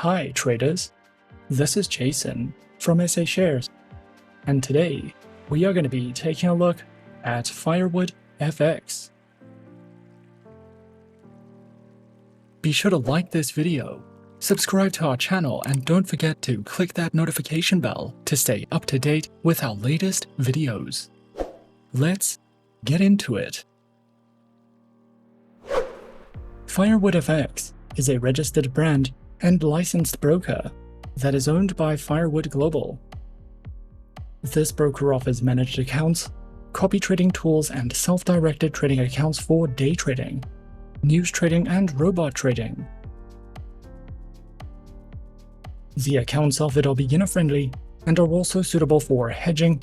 Hi traders, this is Jason from SA Shares, and today we are going to be taking a look at FirewoodFX. Be sure to like this video, subscribe to our channel, and don't forget to click that notification bell to stay up to date with our latest videos. Let's get into it. FirewoodFX is a registered brand and licensed broker that is owned by Firewood Global. This broker offers managed accounts, copy trading tools, and self-directed trading accounts for day trading, news trading, and robot trading. The accounts offered are beginner-friendly and are also suitable for hedging,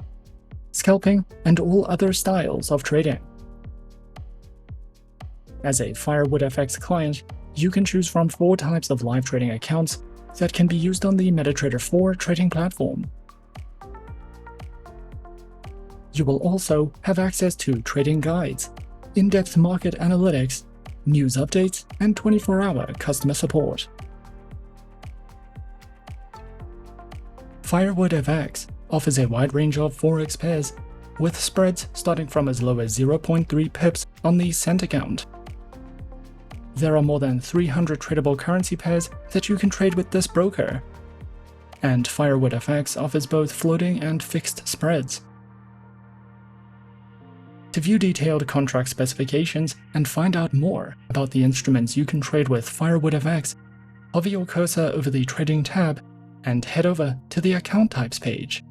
scalping, and all other styles of trading. As a FirewoodFX client, you can choose from 4 types of live trading accounts that can be used on the MetaTrader 4 trading platform. You will also have access to trading guides, in-depth market analytics, news updates, and 24-hour customer support. FirewoodFX offers a wide range of Forex pairs, with spreads starting from as low as 0.3 pips on the cent account. There are more than 300 tradable currency pairs that you can trade with this broker, and FirewoodFX offers both floating and fixed spreads. To view detailed contract specifications and find out more about the instruments you can trade with FirewoodFX, hover your cursor over the Trading tab and head over to the Account Types page.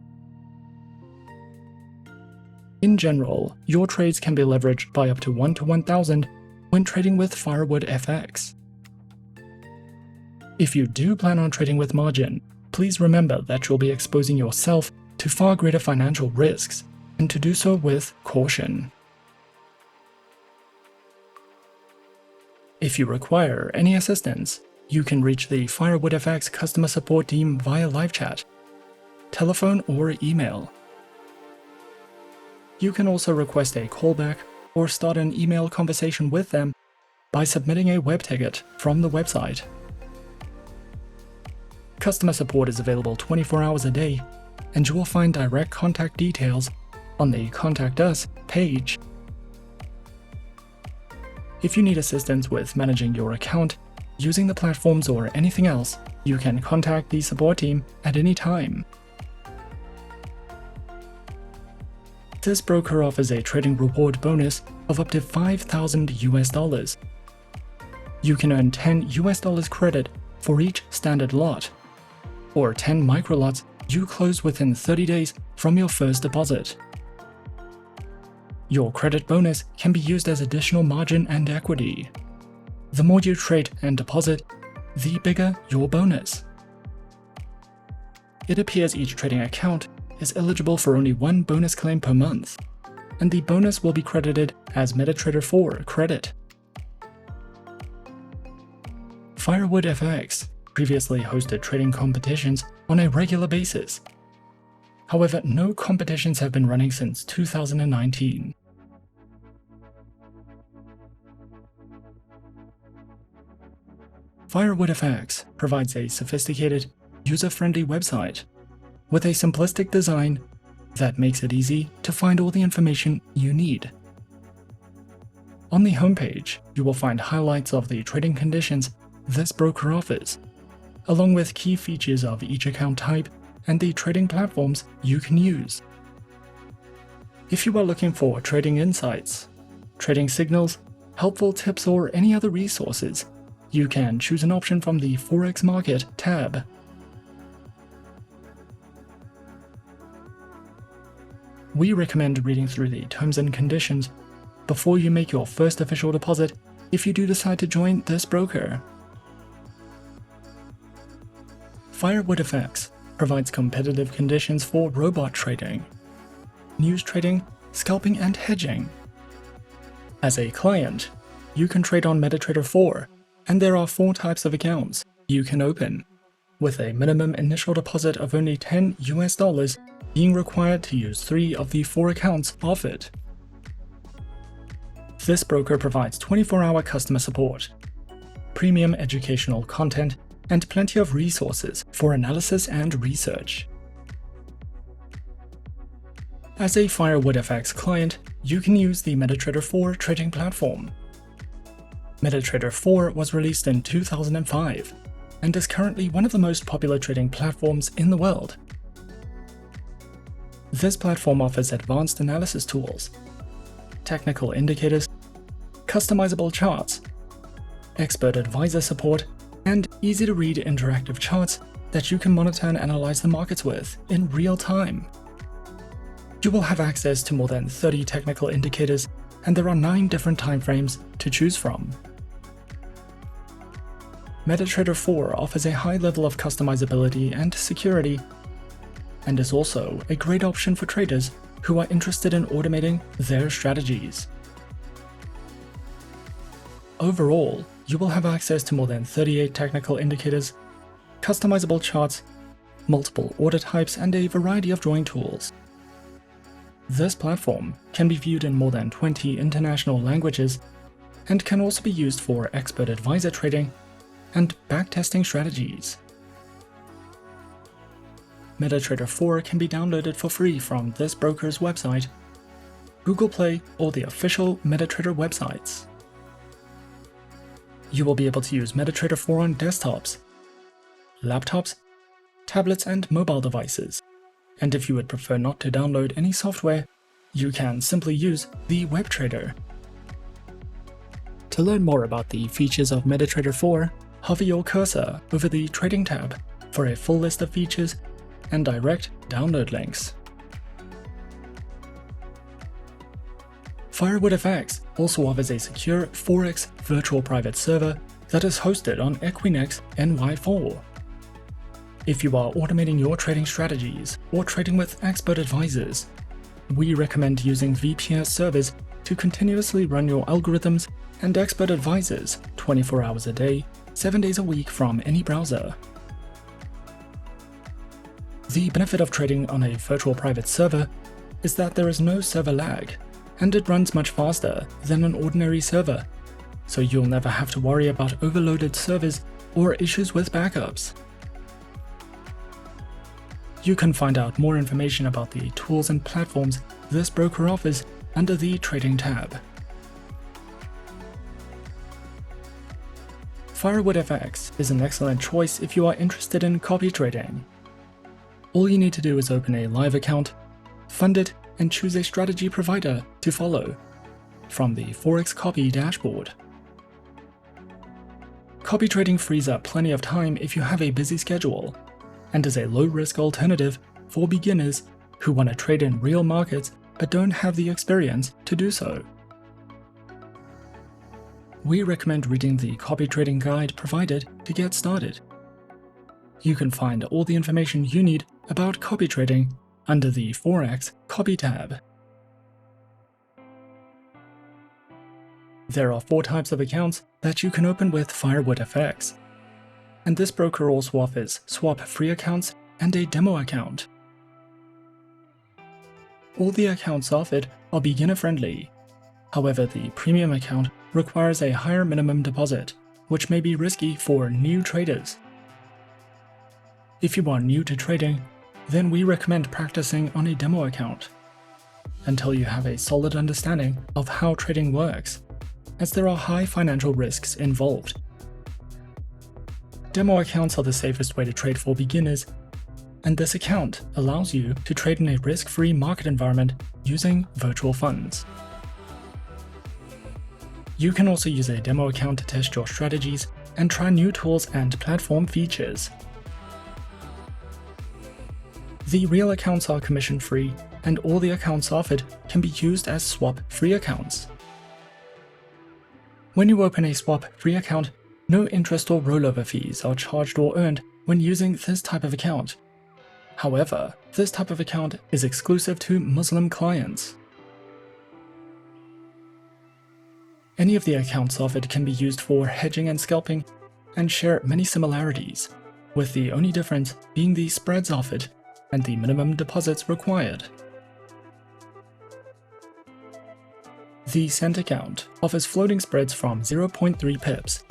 In general, your trades can be leveraged by up to 1 to 1,000 when trading with FirewoodFX. If you do plan on trading with margin, please remember that you'll be exposing yourself to far greater financial risks, and to do so with caution. If you require any assistance, you can reach the FirewoodFX customer support team via live chat, telephone, or email. You can also request a callback or start an email conversation with them by submitting a web ticket from the website. Customer support is available 24 hours a day, and you will find direct contact details on the Contact Us page. If you need assistance with managing your account, using the platforms, or anything else, you can contact the support team at any time. This broker offers a trading reward bonus of up to $5,000 US. You can earn $10 US credit for each standard lot, or 10 microlots you close within 30 days from your first deposit. Your credit bonus can be used as additional margin and equity. The more you trade and deposit, the bigger your bonus. It appears each trading account is eligible for only 1 bonus claim per month, and the bonus will be credited as MetaTrader 4 credit. FirewoodFX previously hosted trading competitions on a regular basis. However, no competitions have been running since 2019. FirewoodFX provides a sophisticated, user-friendly website with a simplistic design that makes it easy to find all the information you need. On the homepage, you will find highlights of the trading conditions this broker offers, along with key features of each account type and the trading platforms you can use. If you are looking for trading insights, trading signals, helpful tips, or any other resources, you can choose an option from the Forex Market tab. We recommend reading through the terms and conditions before you make your first official deposit if you do decide to join this broker. FirewoodFX provides competitive conditions for robot trading, news trading, scalping, and hedging. As a client, you can trade on MetaTrader 4, and there are 4 types of accounts you can open, with a minimum initial deposit of only $10 US being required to use 3 of the 4 accounts offered. This broker provides 24-hour customer support, premium educational content, and plenty of resources for analysis and research. As a FirewoodFX client, you can use the MetaTrader 4 trading platform. MetaTrader 4 was released in 2005 and is currently one of the most popular trading platforms in the world. This platform offers advanced analysis tools, technical indicators, customizable charts, expert advisor support, and easy-to-read interactive charts that you can monitor and analyze the markets with in real time. You will have access to more than 30 technical indicators, and there are 9 different timeframes to choose from. MetaTrader 4 offers a high level of customizability and security, and is also a great option for traders who are interested in automating their strategies. Overall, you will have access to more than 38 technical indicators, customizable charts, multiple order types, and a variety of drawing tools. This platform can be viewed in more than 20 international languages and can also be used for expert advisor trading and backtesting strategies. MetaTrader 4 can be downloaded for free from this broker's website, Google Play, or the official MetaTrader websites. You will be able to use MetaTrader 4 on desktops, laptops, tablets, and mobile devices. And if you would prefer not to download any software, you can simply use the web trader. To learn more about the features of MetaTrader 4, hover your cursor over the Trading tab for a full list of features and direct download links. FirewoodFX also offers a secure Forex virtual private server that is hosted on Equinix NY4. If you are automating your trading strategies or trading with expert advisors, we recommend using VPS servers to continuously run your algorithms and expert advisors 24 hours a day, 7 days a week from any browser. The benefit of trading on a virtual private server is that there is no server lag, and it runs much faster than an ordinary server, so you'll never have to worry about overloaded servers or issues with backups. You can find out more information about the tools and platforms this broker offers under the Trading tab. FirewoodFX is an excellent choice if you are interested in copy trading. All you need to do is open a live account, fund it, and choose a strategy provider to follow from the Forex copy dashboard. Copy trading frees up plenty of time if you have a busy schedule, and is a low-risk alternative for beginners who want to trade in real markets but don't have the experience to do so. We recommend reading the copy trading guide provided to get started. You can find all the information you need about copy trading under the Forex copy tab. There are 4 types of accounts that you can open with FirewoodFX, and this broker also offers swap-free accounts and a demo account. All the accounts offered are beginner-friendly. However, the premium account requires a higher minimum deposit, which may be risky for new traders. If you are new to trading, then we recommend practicing on a demo account until you have a solid understanding of how trading works, as there are high financial risks involved. Demo accounts are the safest way to trade for beginners, and this account allows you to trade in a risk-free market environment using virtual funds. You can also use a demo account to test your strategies and try new tools and platform features. The real accounts are commission-free, and all the accounts offered can be used as swap-free accounts. When you open a swap-free account, no interest or rollover fees are charged or earned when using this type of account. However, this type of account is exclusive to Muslim clients. Any of the accounts offered can be used for hedging and scalping and share many similarities, with the only difference being the spreads offered and the minimum deposits required. The Cent account offers floating spreads from 0.3 pips,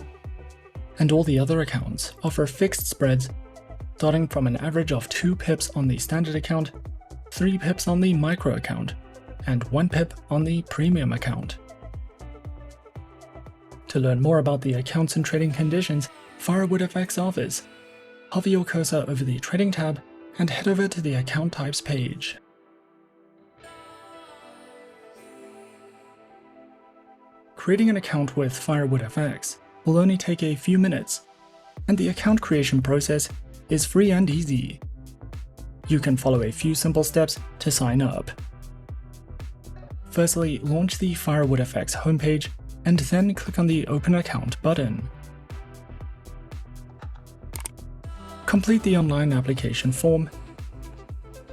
and all the other accounts offer fixed spreads starting from an average of 2 pips on the standard account, 3 pips on the micro account, and 1 pip on the premium account. To learn more about the accounts and trading conditions FirewoodFX offers, hover your cursor over the Trading tab and head over to the Account Types page. Creating an account with FirewoodFX will only take a few minutes, and the account creation process is free and easy. You can follow a few simple steps to sign up. Firstly, launch the FirewoodFX homepage and then click on the Open Account button. Complete the online application form.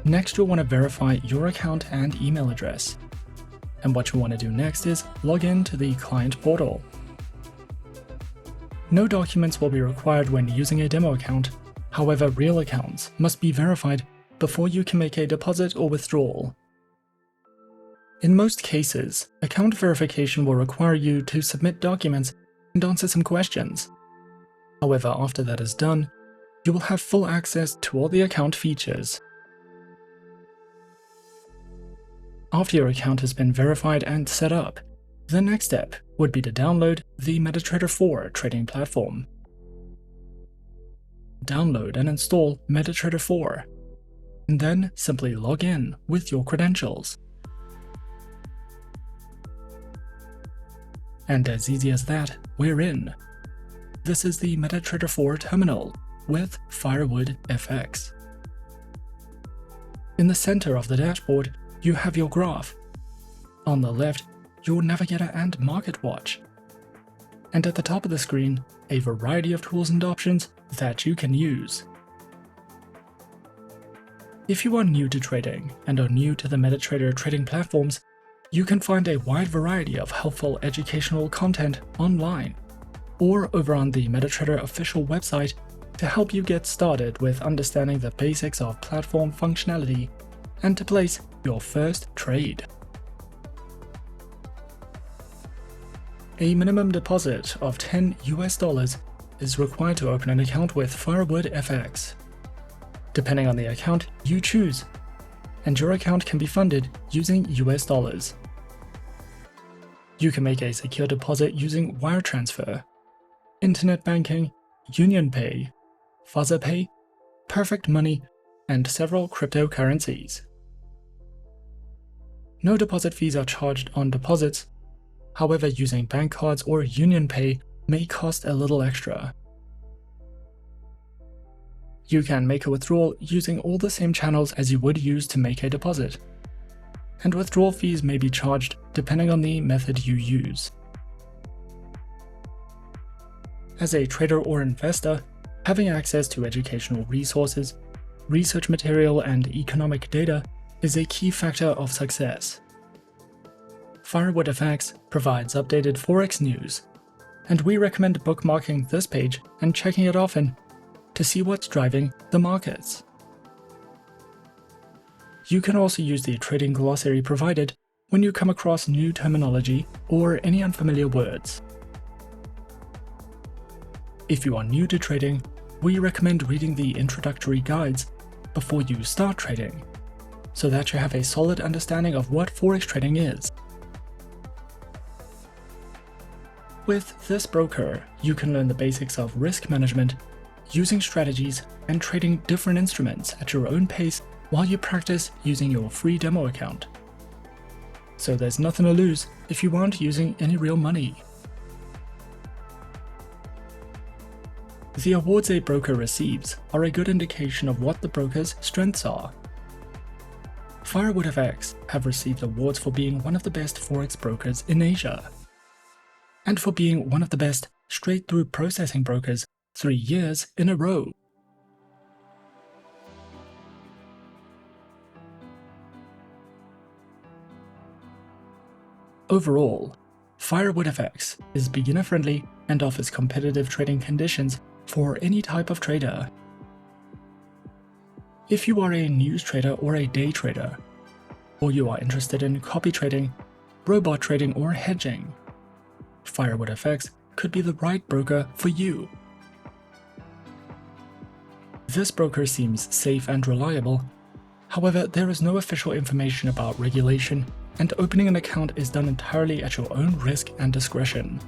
Next, you'll want to verify your account and email address. And what you want to do next is log in to the client portal. No documents will be required when using a demo account. However, real accounts must be verified before you can make a deposit or withdrawal. In most cases, account verification will require you to submit documents and answer some questions. However, after that is done, you will have full access to all the account features. After your account has been verified and set up, the next step would be to download the MetaTrader 4 trading platform. Download and install MetaTrader 4, and then simply log in with your credentials. And as easy as that, we're in. This is the MetaTrader 4 terminal with FirewoodFX. In the center of the dashboard, you have your graph. On the left, your navigator and market watch. And at the top of the screen, a variety of tools and options that you can use. If you are new to trading and are new to the MetaTrader trading platforms, you can find a wide variety of helpful educational content online or over on the MetaTrader official website to help you get started with understanding the basics of platform functionality and to place your first trade. A minimum deposit of $10 is required to open an account with FirewoodFX. Depending on the account you choose, and your account can be funded using US dollars. You can make a secure deposit using wire transfer, internet banking, Union Pay, FuzzaPay, Perfect Money, and several cryptocurrencies. No deposit fees are charged on deposits. However, using bank cards or Union Pay may cost a little extra. You can make a withdrawal using all the same channels as you would use to make a deposit, and withdrawal fees may be charged depending on the method you use. As a trader or investor, having access to educational resources, research material, and economic data is a key factor of success. FirewoodFX provides updated Forex news, and we recommend bookmarking this page and checking it often to see what's driving the markets. You can also use the trading glossary provided when you come across new terminology or any unfamiliar words. If you are new to trading, we recommend reading the introductory guides before you start trading, so that you have a solid understanding of what Forex trading is. With this broker, you can learn the basics of risk management, using strategies, and trading different instruments at your own pace while you practice using your free demo account. So there's nothing to lose if you aren't using any real money. The awards a broker receives are a good indication of what the broker's strengths are. FirewoodFX have received awards for being one of the best Forex brokers in Asia, and for being one of the best straight-through processing brokers 3 years in a row. Overall, FirewoodFX is beginner-friendly and offers competitive trading conditions for any type of trader. If you are a news trader or a day trader, or you are interested in copy trading, robot trading, or hedging, FirewoodFX could be the right broker for you. This broker seems safe and reliable. However, there is no official information about regulation, and opening an account is done entirely at your own risk and discretion.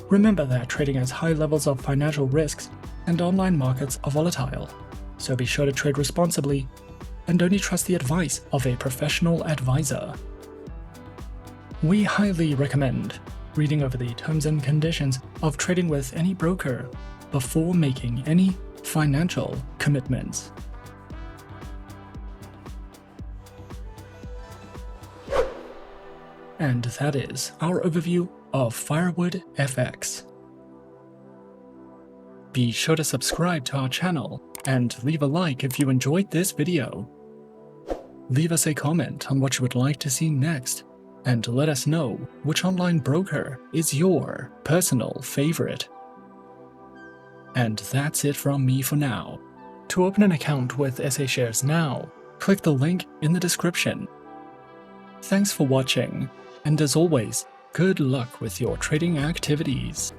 Remember that trading has high levels of financial risks and online markets are volatile, so be sure to trade responsibly and only trust the advice of a professional advisor. We highly recommend reading over the terms and conditions of trading with any broker before making any financial commitments. And that is our overview of FirewoodFX. Be sure to subscribe to our channel and leave a like if you enjoyed this video. Leave us a comment on what you would like to see next, and let us know which online broker is your personal favorite. And that's it from me for now. To open an account with SA Shares now, click the link in the description. Thanks for watching, and as always, good luck with your trading activities.